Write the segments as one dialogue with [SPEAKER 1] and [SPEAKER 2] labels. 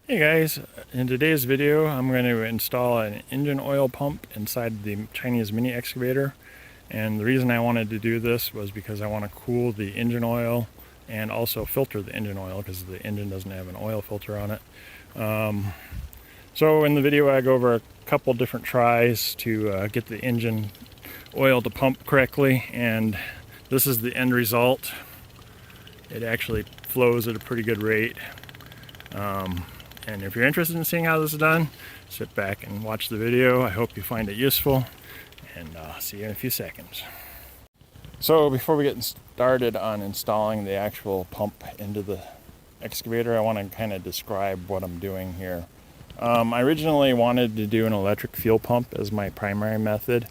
[SPEAKER 1] Hey guys, in today's video I'm going to install an engine oil pump inside the Chinese mini excavator, and the reason I wanted to do this was because I want to cool the engine oil and also filter the engine oil because the engine doesn't have an oil filter on it. So in the video I go over a couple different tries to get the engine oil to pump correctly, and this is the end result. It actually flows at a pretty good rate. And if you're interested in seeing how this is done, sit back and watch the video. I hope you find it useful, and see you in a few seconds. So before we get started on installing the actual pump into the excavator, I want to kind of describe what I'm doing here. I originally wanted to do an electric fuel pump as my primary method,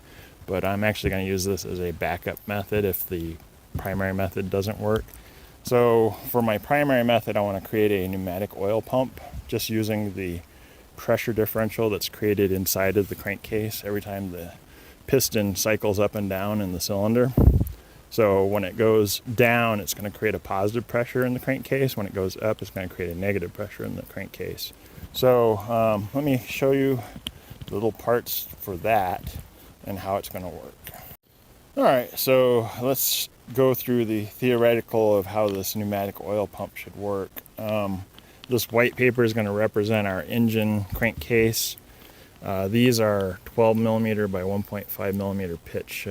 [SPEAKER 1] but I'm actually going to use this as a backup method if the primary method doesn't work. So for my primary method, I want to create a pneumatic oil pump, just using the pressure differential that's created inside of the crankcase every time the piston cycles up and down in the cylinder. So when it goes down, it's going to create a positive pressure in the crankcase. When it goes up, it's going to create a negative pressure in the crankcase. So let me show you the little parts for that and how it's going to work. All right, so let's go through the theoretical of how this pneumatic oil pump should work. This white paper is going to represent our engine crankcase. These are 12 millimeter by 1.5 millimeter pitch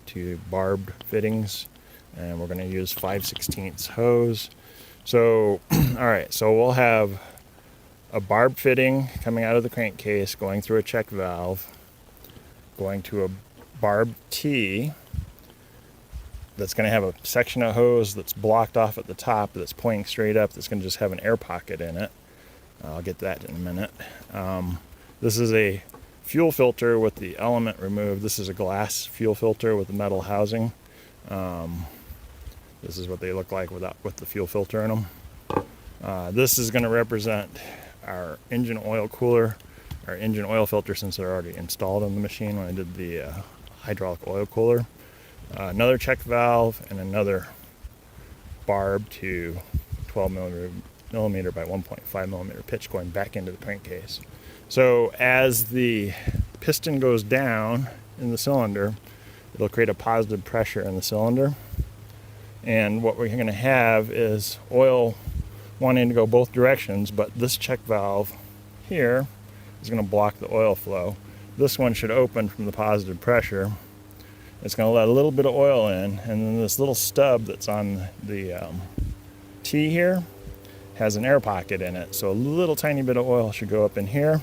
[SPEAKER 1] to barbed fittings, and we're going to use 5/16 hose. So all right, so we'll have a barb fitting coming out of the crankcase, going through a check valve, going to a barb T that's going to have a section of hose that's blocked off at the top that's pointing straight up, that's going to just have an air pocket in it. I'll get that in a minute. This is a fuel filter with the element removed. This is a glass fuel filter with a metal housing. This is what they look like with the fuel filter in them. This is going to represent our engine oil cooler, our engine oil filter, since they're already installed on the machine when I did the hydraulic oil cooler. Another check valve and another barb to 12 millimeter by 1.5 millimeter pitch going back into the crankcase. So as the piston goes down in the cylinder, it'll create a positive pressure in the cylinder, and what we're going to have is oil wanting to go both directions, but this check valve here is going to block the oil flow. This one should open from the positive pressure. It's going to let a little bit of oil in, and then this little stub that's on the T here has an air pocket in it, so a little tiny bit of oil should go up in here.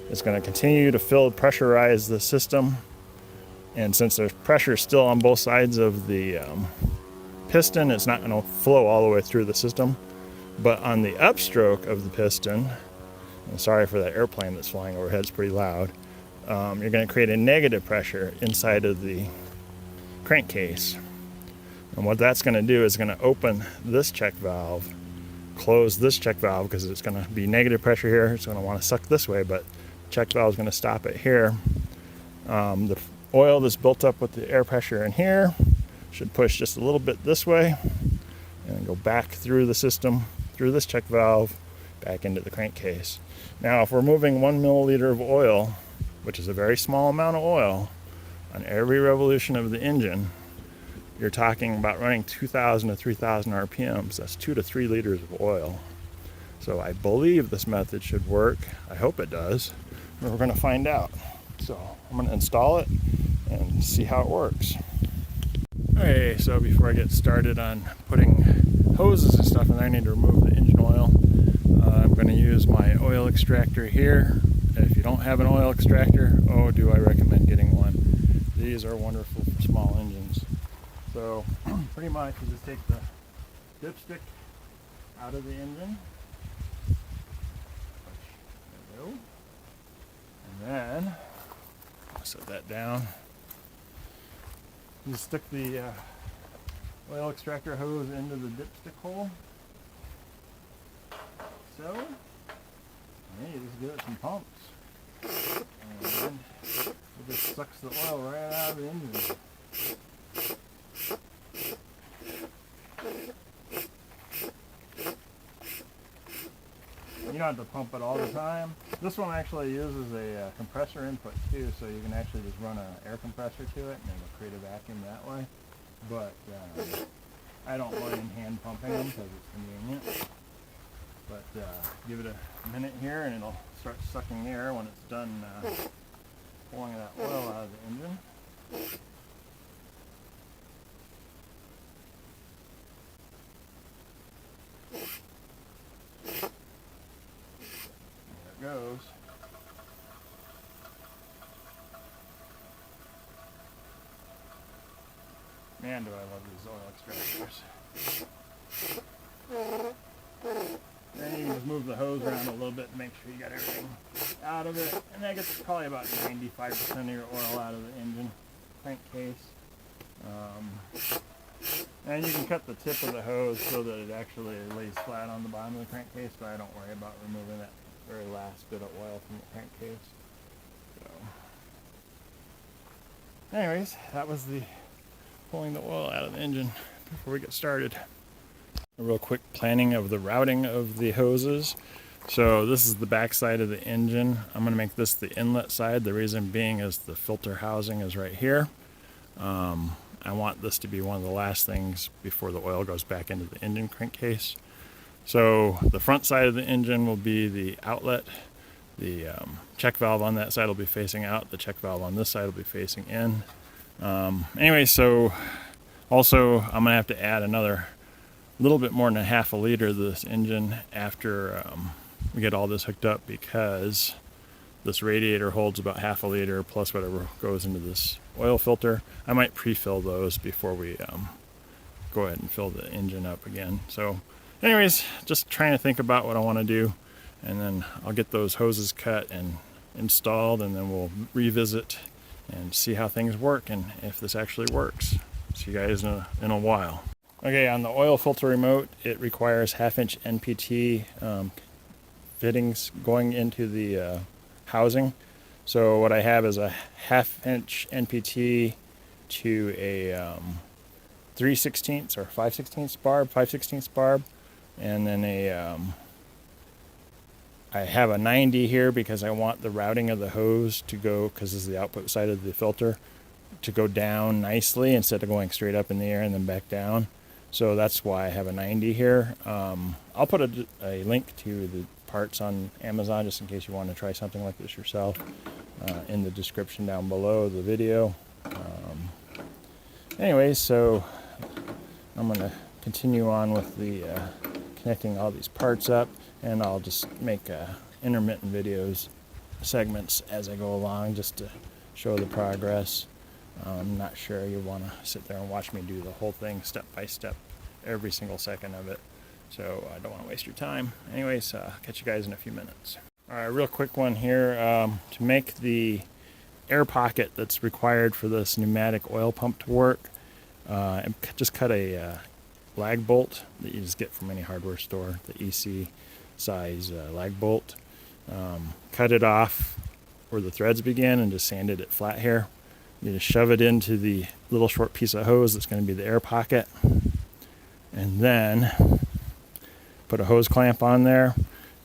[SPEAKER 1] It's going to continue to pressurize the system, and since there's pressure still on both sides of the piston, it's not going to flow all the way through the system. But on the upstroke of the piston, and sorry for that airplane that's flying overhead, it's pretty loud, you're going to create a negative pressure inside of the crankcase. And what that's going to do is going to open this check valve, close this check valve, because it's going to be negative pressure here. It's going to want to suck this way, but the check valve is going to stop it here. The oil that's built up with the air pressure in here should push just a little bit this way and go back through the system, through this check valve, back into the crankcase. Now, if we're moving 1 milliliter of oil, which is a very small amount of oil, on every revolution of the engine, you're talking about running 2,000 to 3,000 RPMs. That's 2 to 3 liters of oil. So I believe this method should work. I hope it does. We're going to find out. So I'm going to install it and see how it works. Okay, so before I get started on putting hoses and stuff in there, I need to remove the engine oil. I'm going to use my oil extractor here. If you don't have an oil extractor, oh, do I recommend getting one. These are wonderful for small engines. So pretty much you just take the dipstick out of the engine. There we go. And then set that down. You stick the oil extractor hose into the dipstick hole. So, and you just give it some pumps. And it just sucks the oil right out of the engine. you don't have to pump it all the time. This one actually uses a compressor input too, so you can actually just run an air compressor to it and it'll create a vacuum that way. But I don't mind hand pumping them because it's convenient. But give it a minute here and it'll start sucking air when it's done pulling that oil out of the engine. There it goes. Man, do I love these oil extractors. Then you can just move the hose around a little bit and make sure you got everything out of it. And that gets probably about 95% of your oil out of the engine crankcase. And you can cut the tip of the hose so that it actually lays flat on the bottom of the crankcase, but I don't worry about removing that very last bit of oil from the crankcase. So, anyways, that was the pulling the oil out of the engine before we get started. A real quick planning of the routing of the hoses. So this is the back side of the engine. I'm going to make this the inlet side. The reason being is the filter housing is right here. I want this to be one of the last things before the oil goes back into the engine crankcase. So the front side of the engine will be the outlet. The check valve on that side will be facing out. The check valve on this side will be facing in. Anyway, so also I'm going to have to add another little bit more than a half a liter to this engine after we get all this hooked up, because this radiator holds about half a liter plus whatever goes into this oil filter. I might pre-fill those before we go ahead and fill the engine up again. So anyways, just trying to think about what I want to do, and then I'll get those hoses cut and installed, and then we'll revisit and see how things work and if this actually works. See you guys in a while. Okay, on the oil filter remote, it requires 1/2-inch NPT fittings going into the housing. So what I have is a 1/2-inch NPT to a 3/16 or 5/16 barb, 5/16 barb, and then I have a 90 here because I want the routing of the hose to go, because this is the output side of the filter, to go down nicely instead of going straight up in the air and then back down. So that's why I have a 90 here. I'll put a link to the parts on Amazon just in case you want to try something like this yourself in the description down below the video. Anyways, so I'm going to continue on with the connecting all these parts up, and I'll just make intermittent videos, segments as I go along just to show the progress. I'm not sure you want to sit there and watch me do the whole thing step by step, every single second of it. So I don't want to waste your time. Anyways, catch you guys in a few minutes. All right, real quick one here. To make the air pocket that's required for this pneumatic oil pump to work, just cut a lag bolt that you just get from any hardware store, the EC size lag bolt. Cut it off where the threads begin and just sanded it flat here. You just shove it into the little short piece of hose that's going to be the air pocket, and then put a hose clamp on there,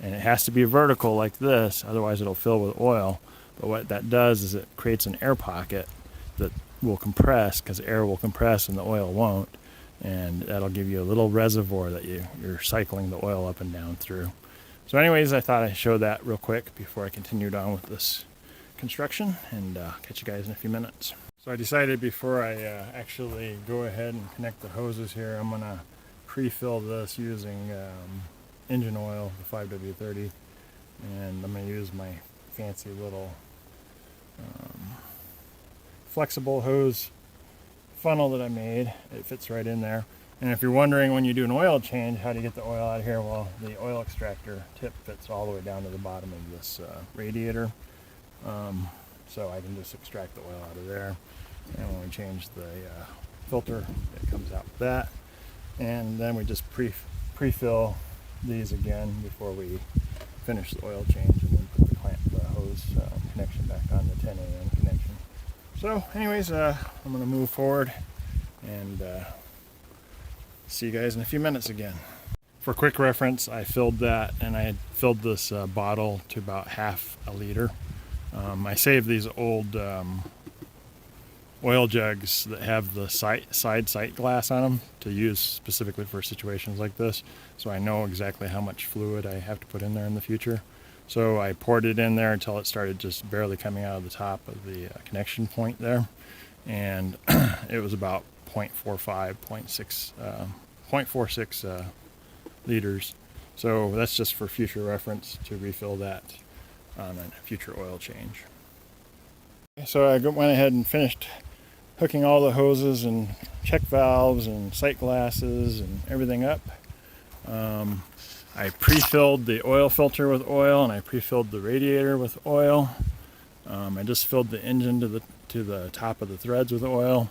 [SPEAKER 1] and it has to be vertical like this, otherwise it'll fill with oil. But what that does is it creates an air pocket that will compress, because air will compress and the oil won't, and that'll give you a little reservoir that you're cycling the oil up and down through. So anyways, I thought I'd show that real quick before I continued on with this construction, and catch you guys in a few minutes. So I decided before I actually go ahead and connect the hoses here, I'm gonna pre-fill this using engine oil, the 5W30, and I'm gonna use my fancy little flexible hose funnel that I made. It fits right in there. And if you're wondering when you do an oil change, how do you get the oil out of here? Well, the oil extractor tip fits all the way down to the bottom of this radiator. So I can just extract the oil out of there, and when we change the filter, it comes out with that. And then we just pre-fill these again before we finish the oil change, and then put the hose connection back on the 10 AM connection. So anyways, I'm going to move forward and see you guys in a few minutes again. For quick reference, I filled that, and I had filled this bottle to about half a liter. I saved these old oil jugs that have the side sight glass on them to use specifically for situations like this, so I know exactly how much fluid I have to put in there in the future. So I poured it in there until it started just barely coming out of the top of the connection point there, and it was about 0.45, 0.46 liters. So that's just for future reference to refill that on a future oil change. So I went ahead and finished hooking all the hoses and check valves and sight glasses and everything up. I pre-filled the oil filter with oil, and I pre-filled the radiator with oil. I just filled the engine to the top of the threads with oil.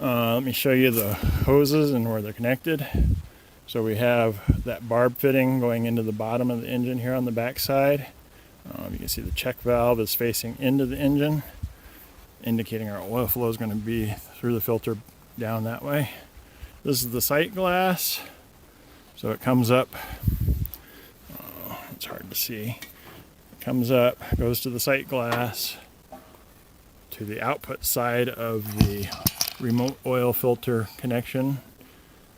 [SPEAKER 1] Let me show you the hoses and where they're connected. So we have that barb fitting going into the bottom of the engine here on the back side. You can see the check valve is facing into the engine, indicating our oil flow is going to be through the filter down that way. This is the sight glass. So it comes up, it's hard to see. It comes up, goes to the sight glass, to the output side of the remote oil filter connection.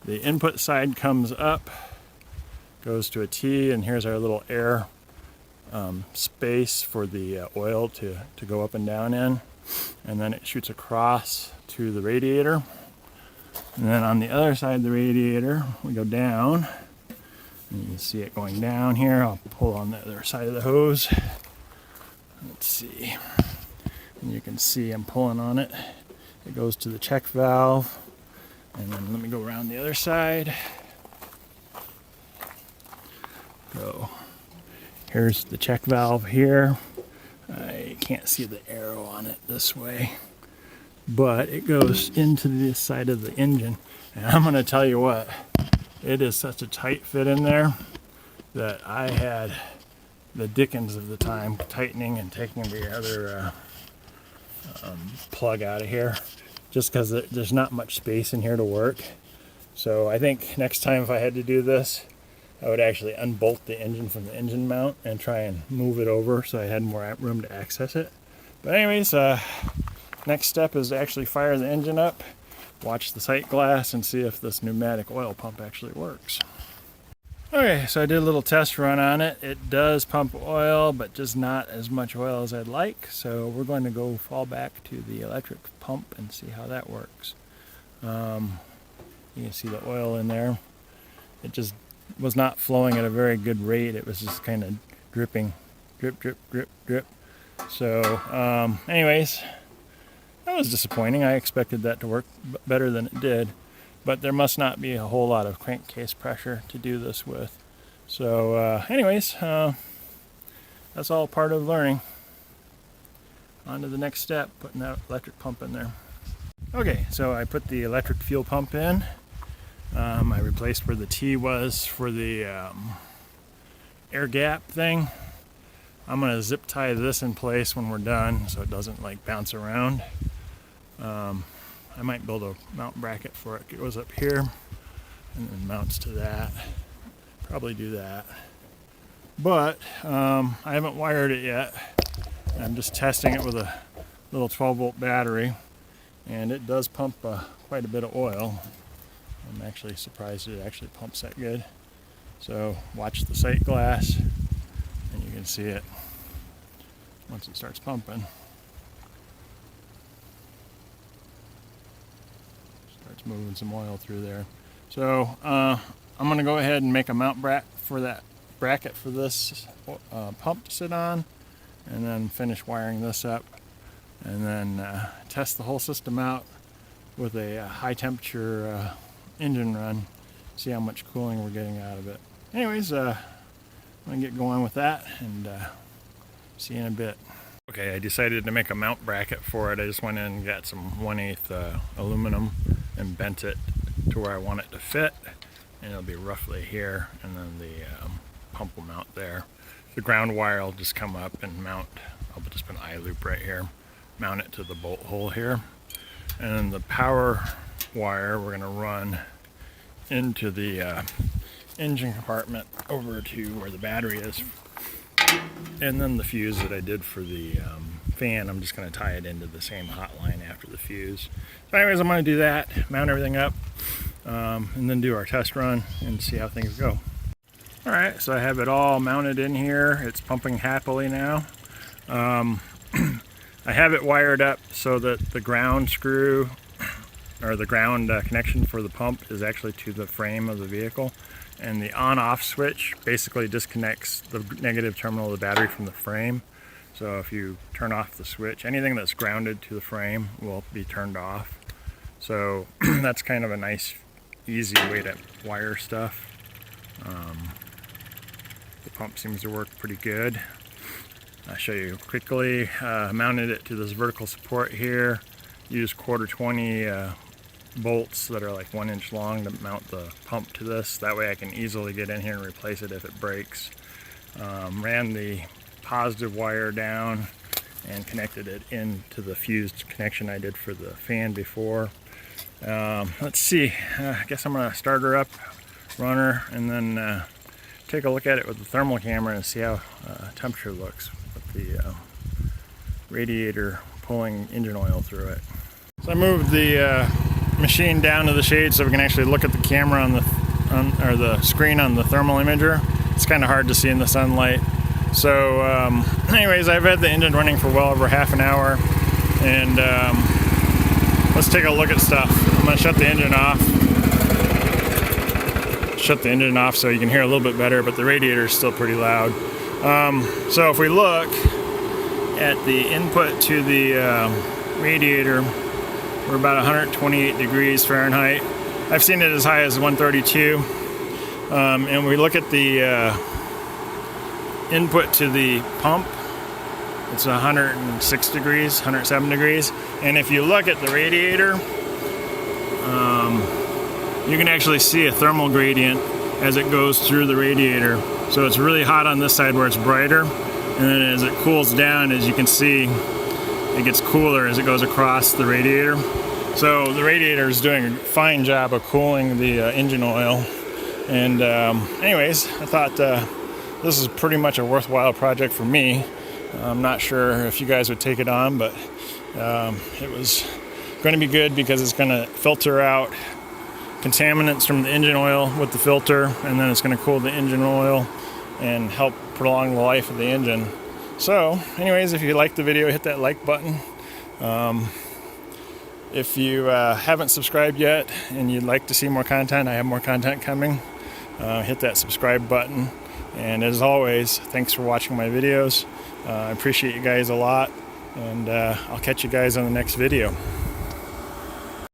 [SPEAKER 1] The input side comes up, goes to a T, and here's our little air space for the oil to go up and down in. And then it shoots across to the radiator. And then on the other side of the radiator, we go down. And you can see it going down here. I'll pull on the other side of the hose. Let's see. And you can see I'm pulling on it. It goes to the check valve. And then let me go around the other side. Go. Here's the check valve here. I can't see the arrow on it this way, but it goes into this side of the engine. And I'm going to tell you what, it is such a tight fit in there that I had the dickens of the time tightening and taking the other plug out of here, just because there's not much space in here to work. So I think next time if I had to do this, I would actually unbolt the engine from the engine mount and try and move it over so I had more room to access it. But anyways, next step is to actually fire the engine up, watch the sight glass, and see if this pneumatic oil pump actually works. Okay, so I did a little test run on it. It does pump oil, but just not as much oil as I'd like. So we're going to go fall back to the electric pump and see how that works. You can see the oil in there. It just was not flowing at a very good rate. It was just kind of dripping, drip, drip, drip, drip. So anyways, that was disappointing. I expected that to work better than it did, but there must not be a whole lot of crankcase pressure to do this with. So anyways, that's all part of learning. On to the next step, putting that electric pump in there. Okay, so I put the electric fuel pump in. I replaced where the T was for the air gap thing. I'm going to zip tie this in place when we're done so it doesn't like bounce around. I might build a mount bracket for it. It goes up here and then mounts to that. Probably do that. But I haven't wired it yet. I'm just testing it with a little 12-volt battery, and it does pump quite a bit of oil. I'm actually surprised it actually pumps that good. So watch the sight glass and you can see it once it starts pumping. Starts moving some oil through there. So I'm going to go ahead and make a mount bracket for this pump to sit on, and then finish wiring this up, and then test the whole system out with a high temperature engine run, see how much cooling we're getting out of it. Anyways, I'm gonna get going with that and see you in a bit. Okay, I decided to make a mount bracket for it. I just went in and got some 1/8 aluminum and bent it to where I want it to fit, and it'll be roughly here, and then the pump will mount there. The ground wire will just come up and mount. I'll just put an eye loop right here, mount it to the bolt hole here, and then the power wire we're going to run into the engine compartment over to where the battery is. And then the fuse that I did for the fan, I'm just going to tie it into the same hot line after the fuse. So anyways, I'm going to do that, mount everything up, and then do our test run and see how things go. Alright, so I have it all mounted in here. It's pumping happily now. I have it wired up so that the ground screw, or the ground connection for the pump, is actually to the frame of the vehicle. And the on-off switch basically disconnects the negative terminal of the battery from the frame. So if you turn off the switch, anything that's grounded to the frame will be turned off. So that's kind of a nice, easy way to wire stuff. The pump seems to work pretty good. I'll show you quickly. Mounted it to this vertical support here. Use 1/4-20 bolts that are like 1 inch long to mount the pump to this. That way I can easily get in here and replace it if it breaks. Ran the positive wire down and connected it into the fused connection I did for the fan before. Let's see, I guess I'm gonna start her up, run her, and then take a look at it with the thermal camera and see how temperature looks with the radiator pulling engine oil through it. So I moved the machine down to the shade so we can actually look at the camera on the screen on the thermal imager. It's kind of hard to see in the sunlight. So anyways, I've had the engine running for well over half an hour, and let's take a look at stuff. I'm going to shut the engine off. Shut the engine off so you can hear a little bit better, but the radiator is still pretty loud. So if we look at the input to the radiator, we're about 128 degrees Fahrenheit. I've seen it as high as 132. And we look at the input to the pump, it's 106 degrees, 107 degrees. And if you look at the radiator, you can actually see a thermal gradient as it goes through the radiator. So it's really hot on this side where it's brighter, and then as it cools down, as you can see, it gets cooler as it goes across the radiator. So the radiator is doing a fine job of cooling the engine oil. And anyways, I thought this is pretty much a worthwhile project for me. I'm not sure if you guys would take it on, but it was going to be good because it's going to filter out contaminants from the engine oil with the filter, and then it's going to cool the engine oil and help prolong the life of the engine. So anyways, if you liked the video, hit that like button. If you haven't subscribed yet and you'd like to see more content, I have more content coming. Hit that subscribe button. And as always, thanks for watching my videos. I appreciate you guys a lot, and I'll catch you guys on the next video.